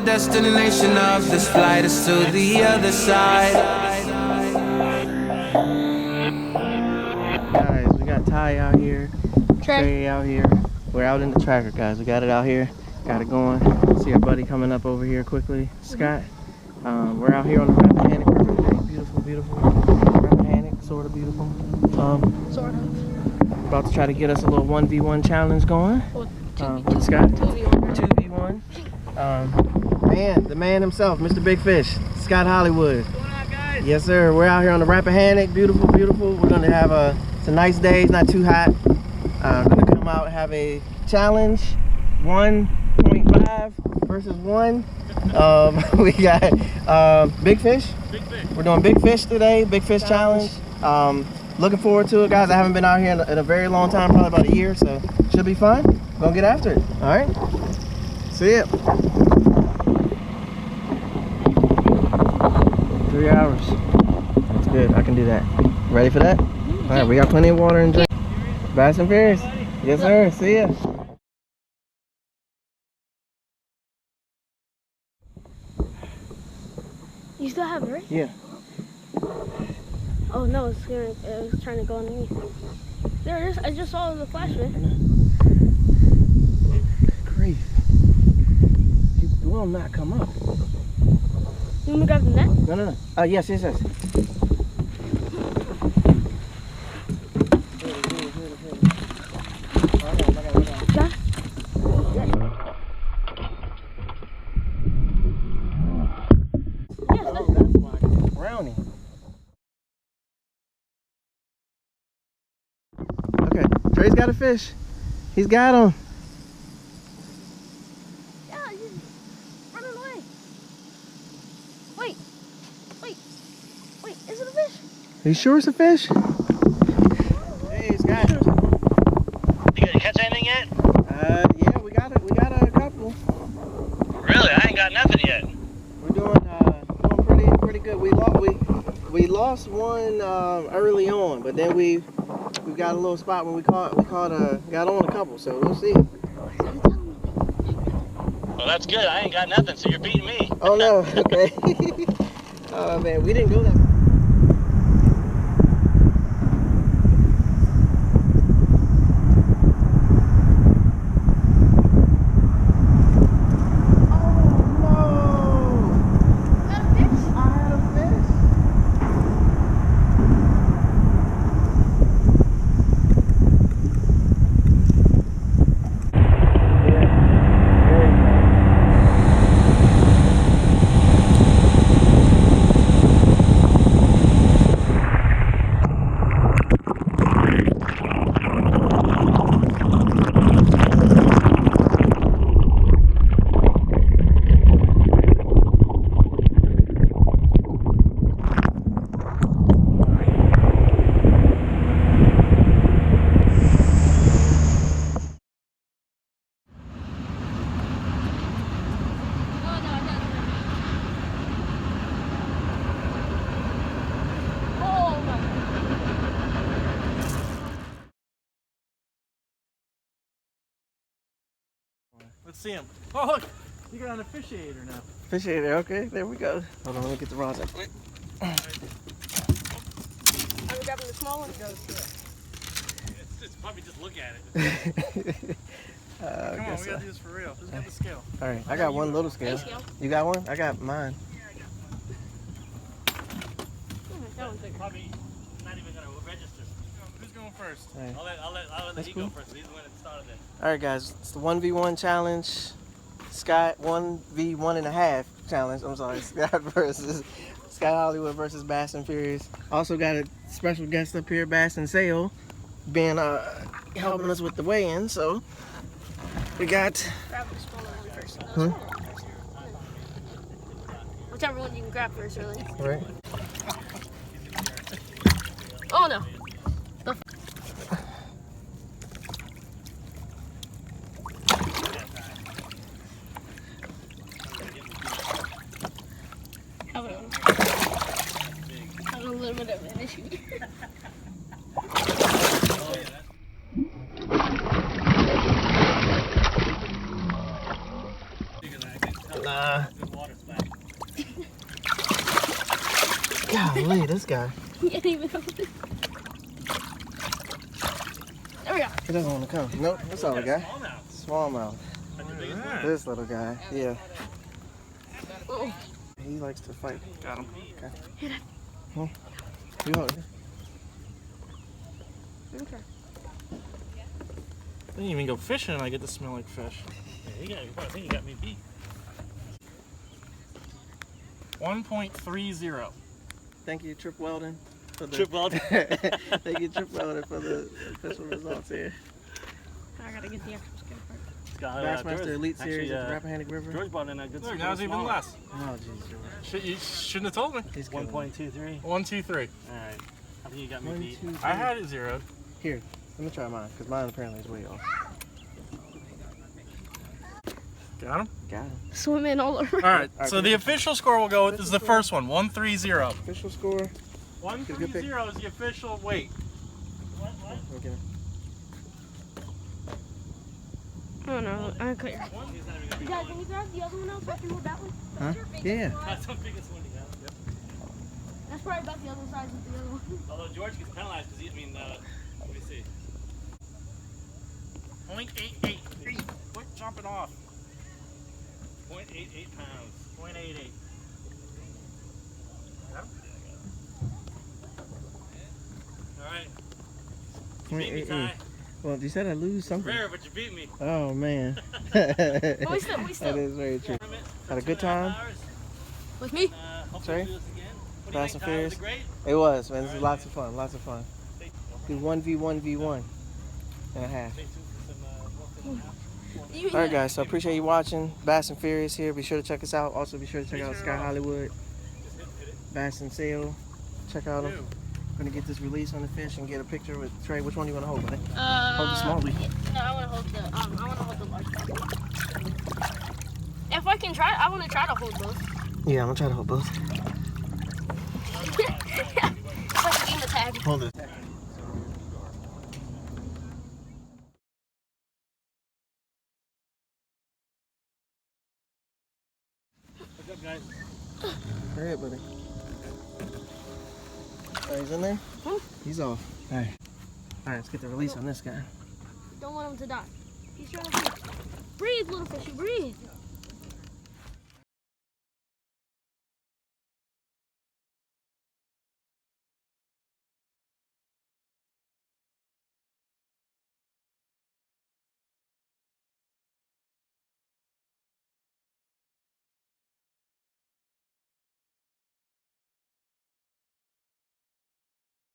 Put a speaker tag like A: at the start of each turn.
A: destination of this flight is to the other side.
B: Guys, we got Ty out here, Trey out here. We're out in the tracker, guys. We got it out here, got it going. See our buddy coming up over here quickly, Scott. We're out here on the Rappahannock. Perfect day, beautiful, beautiful. Rappahannock, sort of beautiful.
C: Sort of.
B: About to try to get us a little 1v1 challenge going.
C: Well,
B: Scott,
C: 2v1.
B: 2v1. The man himself, Mr. Big Fish, Scott Hollywood.
D: What's going on, guys?
B: Yes, sir. We're out here on the Rappahannock. Beautiful, beautiful. We're gonna have it's a nice day. It's not too hot. Gonna come out and have a challenge, 1.5 versus 1. We got Big Fish.
D: Big fish.
B: We're doing Big Fish today. Big Fish challenge. Looking forward to it, guys. I haven't been out here in a very long time, probably about a year, so should be fun. Gonna get after it. All right. See ya. 3 hours. That's good. I can do that. Ready for that? All right. We got plenty of water and drink. Bass and Fierce. Yes, sir. See ya.
C: You still have it, right?
B: Yeah.
C: Oh no, it was trying to go underneath. There it is. I just saw the flash, man.
B: Grief. You will not come up.
C: You want me to grab the net?
B: No, no, no. Yes, yes, yes.
C: Got it? Yes,
B: Oh, that's why I get brownie. Okay, Trey's got a fish. He's got him.
C: yeah, he's running away. Wait, is it a fish?
B: Are you sure it's a fish? Hey, Scott.
D: You gonna catch anything yet?
B: Yeah, we got it. We got a couple.
D: Really? I ain't got nothing yet.
B: We're doing pretty good. We lost one early on, but then we got a little spot when we got on a couple. So we'll see.
D: Well, that's good. I ain't got nothing, so you're beating me.
B: Oh no. Okay. Oh man, we didn't go that.
E: Let's see him. Oh, look! You got an officiator now.
B: Officiator, okay, there we go. Hold on, let me get the rods up.
C: Are we grabbing the small one?
D: It's probably just look at it.
E: Come on, we gotta do this for real. Who's got the scale?
B: All right, I got one little scale.
C: Scale.
B: You got one? I got mine.
C: That one's bigger.
D: Probably not even gonna register.
E: Who's going first?
B: All right.
D: I'll let you go first. He's the one that started it.
B: All right, guys, it's the 1v1 challenge. Scott 1v1.5 challenge. I'm sorry, Scott Hollywood versus Bass and Furious. Also got a special guest up here, BassnSail, being helping us with the weigh-in. So we got.
C: Grab the smaller one first. No,
B: Hmm?
C: smaller one first. Whichever one you can grab first, really.
B: Right.
C: Oh no. Having a little bit of an issue.
B: Nah, Golly, this guy.
C: He can't even hold it. There we go.
B: He doesn't want to come. Nope, that's all we got.
D: Smallmouth.
B: Smallmouth. This little guy, yeah.
C: Oh.
B: He likes to fight.
E: Got him.
B: Okay. Huh? You hold it.
C: Okay.
E: I didn't even go fishing and I get to smell like fish.
D: Yeah, I think you got me beat.
E: 1.30.
B: Thank you, Trip Weldon. For the,
D: Trip Weldon.
B: Thank you, Trip Weldon, for the official results here.
C: I gotta get the extra skin part.
B: Bassmaster Elite Series at the Rappahannock River.
D: George brought in a good
E: Look, now it's even less.
B: Oh, jeez.
E: You shouldn't have told me.
B: He's killing
D: 1.23.
E: 1, 2, 3.
D: Alright. I think you got me
B: One,
D: beat.
B: two, three.
E: I had it zeroed.
B: Here, let me try mine, because mine apparently is way off.
E: Got him?
B: Got him.
C: Swimming all over.
E: All right, so the official score we'll go with is the first one, 130.
B: Official score.
E: 130 is the official weight.
B: Okay.
C: Oh no, I clear. Dad, can you grab the other one out so I can hold that one?
B: Huh? Yeah.
D: That's the biggest one you got. Yep.
C: That's probably about the other size of the other one.
D: Although George gets penalized because let me see.
E: 0.883. Quit jumping off.
D: 0.88 pounds.
E: 0.88.
D: Alright. You beat me,
B: 0.88.
D: Ty.
B: Well, you said I lose something.
D: Rare, but you beat me.
B: Oh, man.
C: But
B: That
C: we still.
B: is very true.
D: Tournament for
B: Had a good
D: 2.5
B: time?
D: hours.
C: With me?
D: Hopefully
B: Sorry?
D: we'll do this again. What do you
B: Fast
D: think,
B: and
D: Ty?
B: Furious?
D: Was it great?
B: It was, man. This is lots of fun. Lots of fun. Do 1v1v1 and a half.
D: Stay tuned for some more fishing.
B: All right, guys. So appreciate you watching. Bass and Furious here. Be sure to check us out. Also, be sure to check out Sky Hollywood, BassnSail. Check out them. Gonna get this release on the fish and get a picture with Trey. Which one do you want to hold, buddy? Hold the small leaf.
C: No, I want to hold the. I want to hold the large one. If I can try, I want to try to hold both.
B: Yeah, I'm gonna try to hold both.
C: It's like a game of tag.
B: Hold it.
D: What's up, guys?
B: Hurry up, buddy. Oh, he's in there?
C: Huh?
B: He's off. All right. All right, let's get the release on this guy.
C: Don't want him to die. He's trying to breathe, little fishy, breathe.